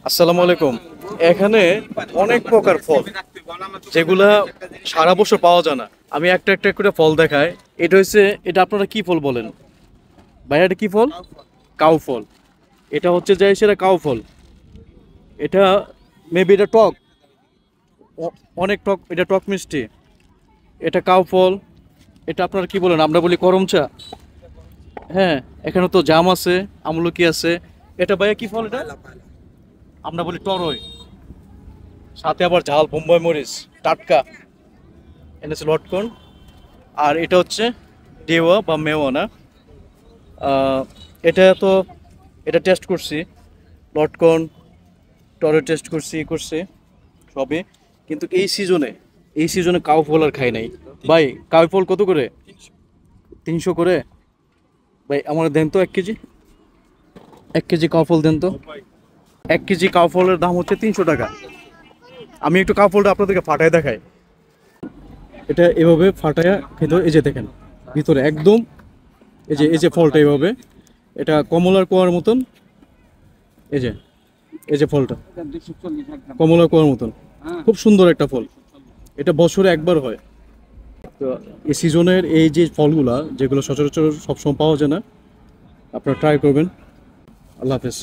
আসসালামু আলাইকুম। এখানে অনেক প্রকার ফল যেগুলা সারা বছর পাওয়া যায় না। আমি একটা একটা করে ফল দেখাই। এটা আপনারা কি ফল বলেন ভাইয়া? এটা কি ফল? কাউ ফল। এটা হচ্ছে যে সেটা কাউ ফল। এটা মেবি এটা টক, অনেক টক, এটা টক মিষ্টি। এটা কাউ ফল। এটা আপনারা কি বলেন? আমরা বলি করম চা। হ্যাঁ, এখানে তো জাম আছে, আমলকি আছে। এটা ভাইয়া কি ফল এটা? আমরা বলি টরই। সাথে আবার ঝাল বোম্বাই মরিচ, টাটকা। এনেছে লটকন। আর এটা হচ্ছে দেওয়া বা মেওয়া না। আহ, এটা তো এটা টেস্ট করছি, লটকন টরে টেস্ট করছি সবই। কিন্তু এই সিজনে কাউ ফল আর খাই নাই। ভাই, কাউ ফল কত করে? 300 করে। ভাই আমার দেন তো 1 কেজি। 1 কেজি কাউ ফল দেন তো। 1 কেজি কাউ ফলের দাম হচ্ছে 300 টাকা। আমি একটু কাউ ফলটা আপনাদেরকে ফাটায় দেখাই। এটা এভাবে ফাটায়া খেতে, এই যে দেখেন ভিতরে একদম, এই যে ফলটা এভাবে, এটা কমলার কোয়ার মতন। এই যে এই যে ফলটা কমলার কোয়ার মতন, খুব সুন্দর একটা ফল। এটা বছরে একবার হয়। তো এই সিজনের এই যে ফলগুলা, যেগুলো সচরাচর সবসময় পাওয়া যায় না, আপনারা ট্রাই করবেন। আল্লাহ হাফেজ।